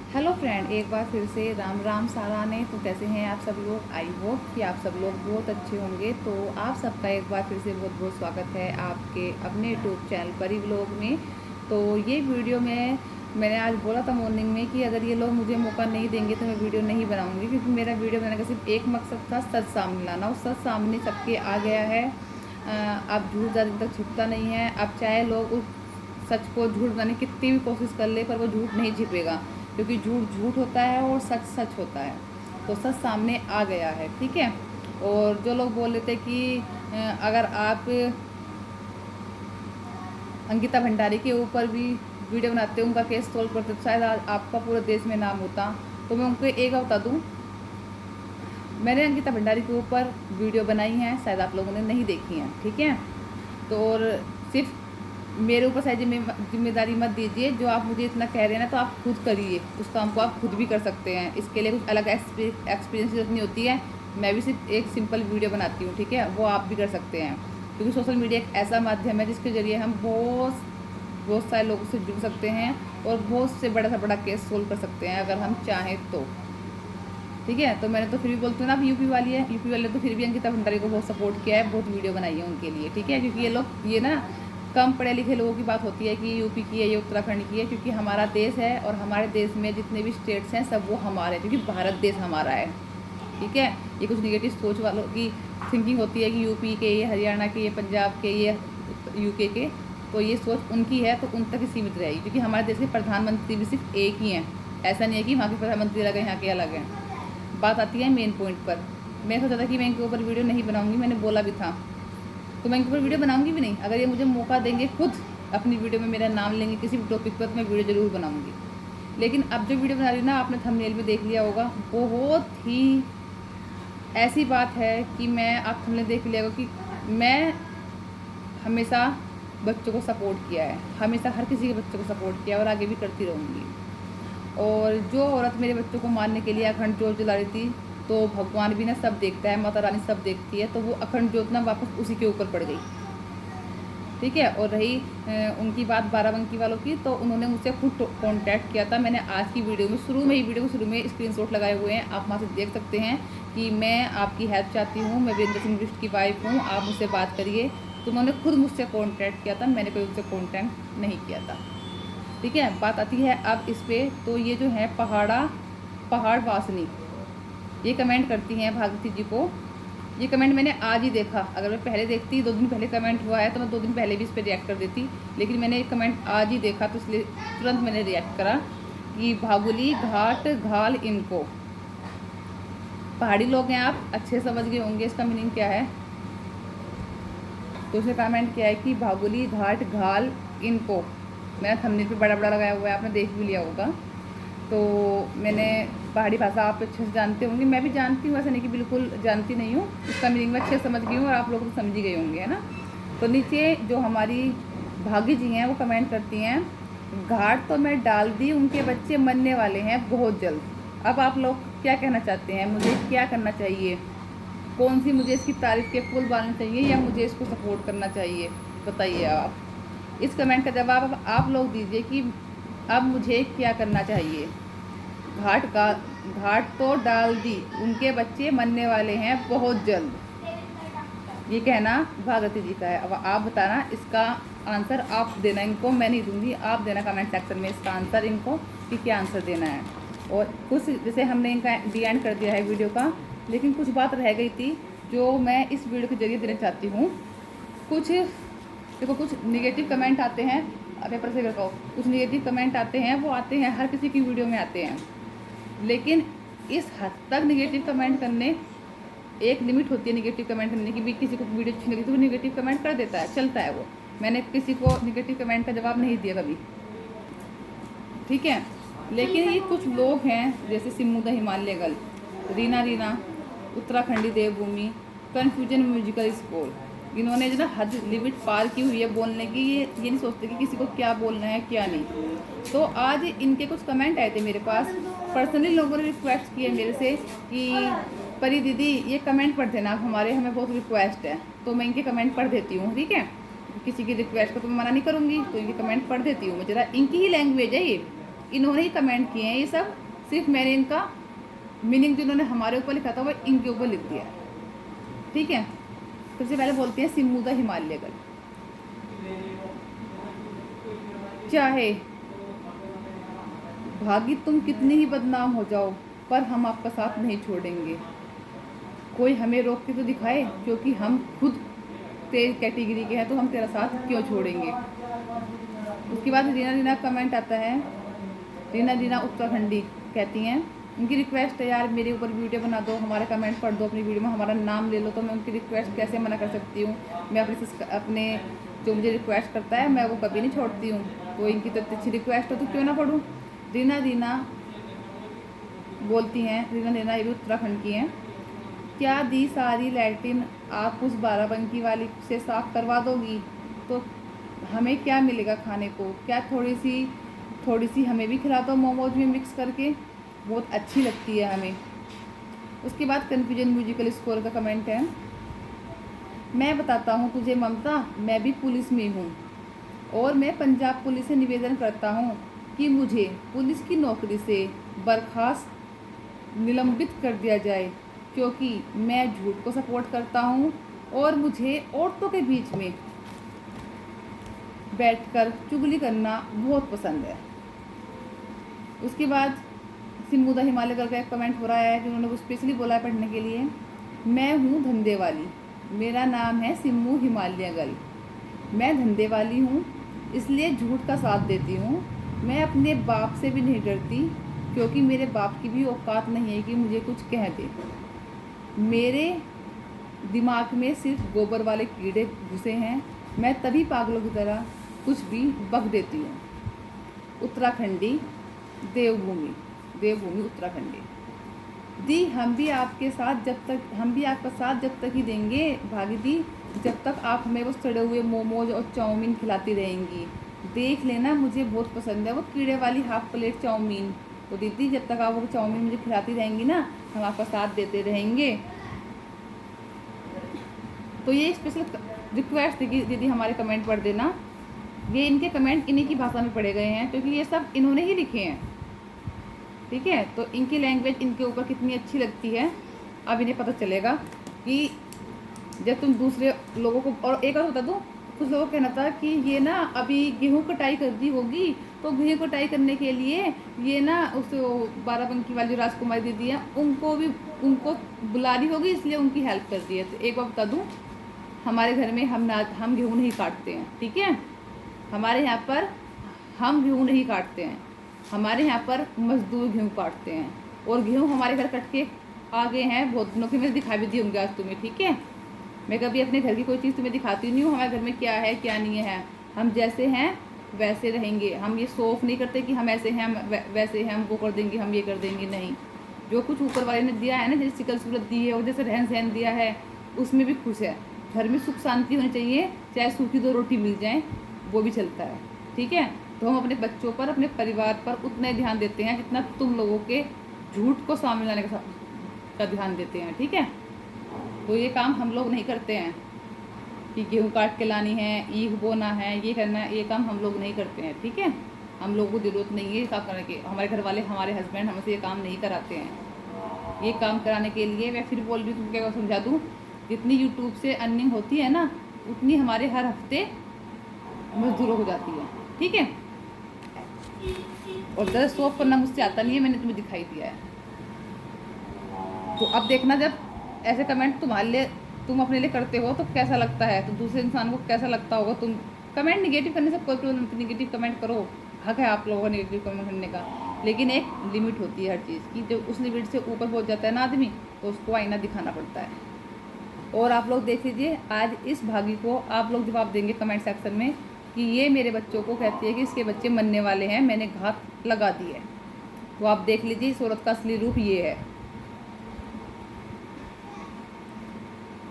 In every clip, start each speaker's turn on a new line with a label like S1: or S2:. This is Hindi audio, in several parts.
S1: हेलो फ्रेंड, एक बार फिर से राम राम सारा ने। तो कैसे हैं आप सब लोग? आई होप कि आप सब लोग बहुत अच्छे होंगे। तो आप सबका एक बार फिर से बहुत बहुत स्वागत है आपके अपने यूट्यूब चैनल परी व्लॉग में। तो ये वीडियो में मैंने आज बोला था मॉर्निंग में कि अगर ये लोग मुझे मौका नहीं देंगे तो मैं वीडियो नहीं बनाऊंगी, क्योंकि मेरा वीडियो बनाने का सिर्फ एक मकसद था, सच सामने लाना। और सच सामने सबके आ गया है। अब झूठ ज़्यादा दिन तक छिपता नहीं है। अब चाहे लोग उस सच को झूठ बनाने की कितनी भी कोशिश कर ले, पर वो झूठ नहीं छिपेगा, क्योंकि झूठ झूठ होता है और सच सच होता है। तो सच सामने आ गया है, ठीक है। और जो लोग बोल रहे थे कि अगर आप अंकिता भंडारी के ऊपर भी वीडियो बनाते, उनका केस सोल्व करते, तो शायद आज आपका पूरे देश में नाम होता। तो मैं उनको एक बता दूँ, मैंने अंकिता भंडारी के ऊपर वीडियो बनाई है, शायद आप लोगों ने नहीं देखी हैं, ठीक है। तो और सिर्फ मेरे ऊपर शायद जिम्मेदारी मत दीजिए। जो आप मुझे इतना कह रहे हैं ना, तो आप खुद करिए, उस काम को आप खुद भी कर सकते हैं। इसके लिए कुछ अलग एक्सपीरियंस की जरूरत नहीं होती है। मैं भी सिर्फ एक सिंपल वीडियो बनाती हूँ, ठीक है, वो आप भी कर सकते हैं। क्योंकि सोशल मीडिया एक ऐसा माध्यम है जिसके ज़रिए हम बहुत बहुत सारे लोगों से जुड़ सकते हैं और बहुत से बड़ा से बड़ा केस सोल्व कर सकते हैं अगर हम चाहें तो, ठीक है। तो मैंने तो फिर भी बोलती हूँ ना, अब यूपी वाली है, यूपी वाले तो फिर भी अंकिता भंडारी को बहुत सपोर्ट किया है, बहुत वीडियो बनाई है उनके लिए, ठीक है। क्योंकि ये लोग ये ना कम पढ़े लिखे लोगों की बात होती है कि यूपी की है, ये उत्तराखंड की है, क्योंकि हमारा देश है और हमारे देश में जितने भी स्टेट्स हैं सब वो हमारे हैं, क्योंकि भारत देश हमारा है, ठीक है। ये कुछ निगेटिव सोच वालों की थिंकिंग होती है कि यूपी के, ये हरियाणा के, ये पंजाब के, ये यूके के, तो ये सोच उनकी है, तो उन तक ही सीमित रहेगी। क्योंकि हमारे देश के प्रधानमंत्री भी सिर्फ एक ही हैं। ऐसा नहीं है कि वहाँ के प्रधानमंत्री अलग हैं, यहाँ के अलग हैं। बात आती है मेन पॉइंट पर। मैं सोचा था कि मैं इनके ऊपर वीडियो नहीं बनाऊंगी, मैंने बोला भी था, तो मैं इनके ऊपर वीडियो बनाऊंगी भी नहीं। अगर ये मुझे मौका देंगे, खुद अपनी वीडियो में मेरा नाम लेंगे किसी भी टॉपिक पर, तो मैं वीडियो ज़रूर बनाऊंगी। लेकिन अब जो वीडियो बना रही हूँ ना, आपने थंबनेल में देख लिया होगा, बहुत ही ऐसी बात है कि मैं, आप थंबनेल देख लिया होगा कि मैं हमेशा बच्चों को सपोर्ट किया है, हमेशा हर किसी के बच्चों को सपोर्ट किया और आगे भी करती रहूँगी। और जो औरत मेरे बच्चों को मारने के लिए अखंड जोत जला रही थी, तो भगवान भी ना सब देखता है, माता रानी सब देखती है, तो वो अखंड जोत ना वापस उसी के ऊपर पड़ गई, ठीक है। और रही उनकी बात बाराबंकी वालों की, तो उन्होंने मुझसे खुद कांटेक्ट किया था। मैंने आज की वीडियो में शुरू में ही, वीडियो के शुरू में स्क्रीनशॉट लगाए हुए हैं, आप वहाँ से देख सकते हैं कि मैं आपकी हेल्प चाहती हूँ, मैं वीरेंद्र सिंह बिष्ट की वाइफ हूँ, आप मुझसे बात करिए। तो उन्होंने खुद मुझसे कॉन्टैक्ट किया था, मैंने कोई उनसे कॉन्टैक्ट नहीं किया था, ठीक है। बात आती है अब इस पर। तो ये जो है पहाड़ वासनी, ये कमेंट करती हैं भागवती जी को। ये कमेंट मैंने आज ही देखा। अगर मैं पहले देखती, 2 दिन पहले कमेंट हुआ है, तो मैं 2 दिन पहले भी इस पर रिएक्ट कर देती। लेकिन मैंने ये कमेंट आज ही देखा, तो इसलिए तुरंत मैंने रिएक्ट करा कि भागुली घाट घाल इनको। पहाड़ी लोग हैं आप, अच्छे समझ गए होंगे इसका मीनिंग क्या है। तो उसने कमेंट किया है कि भागुली घाट घाल इनको। मैंने थंबनेल पे बड़ा बड़ा लगाया हुआ है, आपने देख भी लिया होगा। तो मैंने पहाड़ी भाषा आप अच्छे से जानते होंगे, मैं भी जानती हूँ, ऐसा नहीं कि बिल्कुल जानती नहीं हूँ। इसका मीनिंग मैं अच्छे से समझ गई हूँ और आप लोग तो समझ ही गए होंगे, है ना। तो नीचे जो हमारी भागी जी हैं वो कमेंट करती हैं, घाट तो मैं डाल दी, उनके बच्चे मरने वाले हैं बहुत जल्द। अब आप लोग क्या कहना चाहते हैं, मुझे क्या करना चाहिए? कौन सी मुझे इसकी तारीफ़ के पुल बांधने चाहिए या मुझे इसको सपोर्ट करना चाहिए? बताइए आप। इस कमेंट का जवाब अब आप लोग दीजिए कि अब मुझे क्या करना चाहिए। घाट तो डाल दी, उनके बच्चे मरने वाले हैं बहुत जल्द, ये कहना भागवती जी का है। अब आप बताना इसका आंसर, आप देना इनको, मैं नहीं दूंगी, आप देना कमेंट सेक्शन में इसका आंसर इनको कि क्या आंसर देना है। और कुछ जैसे हमने इनका डी एंड कर दिया है वीडियो का, लेकिन कुछ बात रह गई थी जो मैं इस वीडियो के जरिए देना चाहती हूँ। कुछ देखो, कुछ निगेटिव कमेंट आते हैं, पेपर से करवाओ, कुछ निगेटिव कमेंट आते हैं, वो आते हैं, हर किसी की वीडियो में आते हैं। लेकिन इस हद तक निगेटिव कमेंट करने, एक लिमिट होती है निगेटिव कमेंट करने की भी। किसी को वीडियो अच्छी लगी तो वो निगेटिव कमेंट कर देता है, चलता है वो। मैंने किसी को निगेटिव कमेंट का जवाब नहीं दिया कभी, ठीक है। लेकिन ये कुछ लोग हैं जैसे Simu the Himalaya girl, Reena Uttarakhandi Devbhoomi, confusion musical school, इन्होंने जो ना हद लिमिट पार की हुई है बोलने की। ये नहीं सोचते कि किसी को क्या बोलना है क्या नहीं। तो आज इनके कुछ कमेंट आए थे मेरे पास, पर्सनली लोगों ने रिक्वेस्ट की है मेरे से कि परी दीदी ये कमेंट पढ़ देना, हमारे हमें बहुत रिक्वेस्ट है। तो मैं इनके कमेंट पढ़ देती हूँ, ठीक है। किसी की रिक्वेस्ट को तो मैं मना नहीं करूँगी, तो इनके कमेंट पढ़ देती हूँ मैं। जरा इनकी ही लैंग्वेज है ये, इन्होंने ही कमेंट किए हैं ये सब, सिर्फ मैंने इनका मीनिंग जो इन्होंने हमारे ऊपर लिखा था वो इनके ऊपर लिख दिया है। ठीक है, सबसे पहले बोलते हैं सिम्मू द हिमालय गर्ल। चाहे भागी तुम कितनी ही बदनाम हो जाओ, पर हम आपका साथ नहीं छोड़ेंगे। कोई हमें रोक के तो दिखाए, क्योंकि हम खुद तेज कैटेगरी के हैं, तो हम तेरा साथ क्यों छोड़ेंगे। उसके बाद रीना रीना कमेंट आता है। रीना रीना उत्तराखंडी कहती हैं, उनकी रिक्वेस्ट है यार मेरे ऊपर वीडियो बना दो, हमारे कमेंट पढ़ दो, अपनी वीडियो में हमारा नाम ले लो। तो मैं उनकी रिक्वेस्ट कैसे मना कर सकती हूँ। मैं अपने जो मुझे रिक्वेस्ट करता है मैं वो कभी नहीं छोड़ती हूँ। तो इनकी तो अच्छी रिक्वेस्ट हो तो क्यों ना पढ़ूँ। रीना रीना बोलती हैं, रीना रीना ये भी उत्तराखंड की हैं, क्या दी सारी लैट्रिन आप उस बाराबंकी वाली से साफ करवा दोगी तो हमें क्या मिलेगा खाने को। क्या थोड़ी सी हमें भी खिला दो मोमोज में मिक्स करके, बहुत अच्छी लगती है हमें। उसके बाद कन्फ्यूजन म्यूजिकल स्कोर का कमेंट है, मैं बताता हूँ तुझे ममता, मैं भी पुलिस में हूँ और मैं पंजाब पुलिस से निवेदन करता हूँ कि मुझे पुलिस की नौकरी से बर्खास्त निलंबित कर दिया जाए, क्योंकि मैं झूठ को सपोर्ट करता हूँ और मुझे औरतों के बीच में बैठकर चुगली करना बहुत पसंद है। उसके बाद सिम्मू द हिमालय गर्ल का एक कमेंट हो रहा है कि उन्होंने वो स्पेशली बोला है पढ़ने के लिए, मैं हूँ धंधे वाली, मेरा नाम है सिम्मू हिमालय गर्ल। मैं धंधे वाली हूँ इसलिए झूठ का साथ देती हूँ। मैं अपने बाप से भी नहीं डरती, क्योंकि मेरे बाप की भी औकात नहीं है कि मुझे कुछ कह दे। मेरे दिमाग में सिर्फ गोबर वाले कीड़े घुसे हैं, मैं तभी पागलों की तरह कुछ भी बक देती हूँ। उत्तराखंडी देवभूमि उत्तराखंडी दी, हम भी आपका साथ जब तक ही देंगे भागी दी, जब तक आप हमें वो सड़े हुए मोमोज और चाउमीन खिलाती रहेंगी। देख लेना मुझे बहुत पसंद है वो कीड़े वाली हाफ प्लेट चाउमीन। तो दीदी जब तक आप वो चाउमीन मुझे खिलाती रहेंगी ना, हम आपका साथ देते रहेंगे। तो ये स्पेशल रिक्वेस्ट थी कि दीदी हमारे कमेंट पढ़ देना। ये इनके कमेंट इन्हीं की भाषा में पढ़े गए हैं, क्योंकि ये सब इन्होंने ही लिखे हैं। ठीक है, तो इनकी लैंग्वेज इनके ऊपर कितनी अच्छी लगती है अब इन्हें पता चलेगा कि जब तुम दूसरे लोगों को। और एक और बता दूँ, कुछ लोगों का कहना था कि ये ना अभी गेहूं कटाई कर दी होगी, तो गेहूं कटाई करने के लिए ये ना उस बाराबंकी वाली जो राजकुमारी दीदी है उनको बुला रही होगी, इसलिए उनकी हेल्प कर दी है। तो एक बार बता दूँ, हमारे घर में हम गेहूँ नहीं काटते हैं। ठीक है, हमारे यहाँ पर हम गेहूँ नहीं काटते हैं, हमारे यहाँ पर मजदूर गेहूँ काटते हैं। और गेहूँ हमारे घर कट के आ गए हैं बहुत दिनों के, मैंने दिखा भी दी होंगे आज तुम्हें। ठीक है, मैं कभी अपने घर की कोई चीज़ तुम्हें दिखाती नहीं हूँ, हमारे घर में क्या है क्या नहीं है। हम जैसे हैं वैसे रहेंगे। हम ये शौफ नहीं करते कि हम ऐसे हैं, हम वैसे हैं, हम वो कर देंगे, हम ये कर देंगे। नहीं, जो कुछ ऊपर वाले ने दिया है ना, जैसे शिकल सूरत दी है और जैसे रहन सहन दिया है, उसमें भी खुश है। घर में सुख शांति होनी चाहिए, चाहे सूखी 2 रोटी मिल जाए वो भी चलता है। ठीक है, तो हम अपने बच्चों पर, अपने परिवार पर उतना ही ध्यान देते हैं जितना तुम लोगों के झूठ को सामने लाने का ध्यान देते हैं। ठीक है, तो ये काम हम लोग नहीं करते हैं कि गेहूँ काट के लानी है, ईख बोना है, ये करना है, ये काम हम लोग नहीं करते हैं। ठीक है, हम लोगों को ज़रूरत नहीं है ये काम करने की। हमारे घर वाले, हमारे हस्बैंड हमसे ये काम नहीं कराते हैं। ये काम कराने के लिए मैं फिर बोल रही हूँ, तुमको क्या समझा दूँ, जितनी यूट्यूब से अर्निंग होती है ना, उतनी हमारे हर हफ्ते मजदूरों हो जाती है। ठीक है, और ज़्यादा शॉप करना मुझसे आता नहीं है, मैंने तुम्हें दिखाई दिया है। तो अब देखना, जब ऐसे कमेंट तुम अपने लिए करते हो तो कैसा लगता है, तो दूसरे इंसान को कैसा लगता होगा। तुम कमेंट निगेटिव करने से कोई प्रॉब्लम नहीं, निगेटिव कमेंट करो, हक है आप लोगों का निगेटिव कमेंट करने का, लेकिन एक लिमिट होती है हर चीज़ की। जब उस लिमिट से ऊपर पहुंच जाता है ना आदमी, तो उसको आईना दिखाना पड़ता है। और आप लोग देख लीजिए, आज इस भागी को आप लोग जवाब देंगे कमेंट सेक्शन में कि ये मेरे बच्चों को कहती है कि इसके बच्चे मरने वाले हैं, मैंने घात लगा दी है। तो आप देख लीजिए, इस औरत का असली रूप ये है।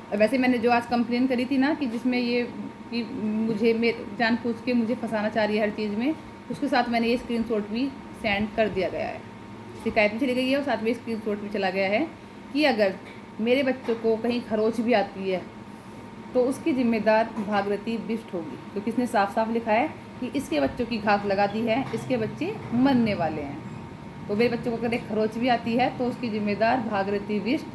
S1: वैसे मैंने जो आज कंप्लेन करी थी ना, कि जिसमें ये कि मुझे जानबूझ के मुझे फंसाना चाह रही है हर चीज़ में, उसके साथ मैंने ये स्क्रीनशॉट भी सेंड कर दिया गया है। शिकायत भी चली गई है और साथ में स्क्रीनशॉट भी चला गया है कि अगर मेरे बच्चों को कहीं खरोच भी आती है तो उसकी जिम्मेदार भागीरथी बिष्ट होगी, क्योंकि इसने साफ साफ लिखा है कि इसके बच्चों की घात लगा दी है, इसके बच्चे मरने वाले हैं। तो मेरे बच्चों को अगर एक खरोच भी आती है तो उसकी जिम्मेदार भागीरथी बिष्ट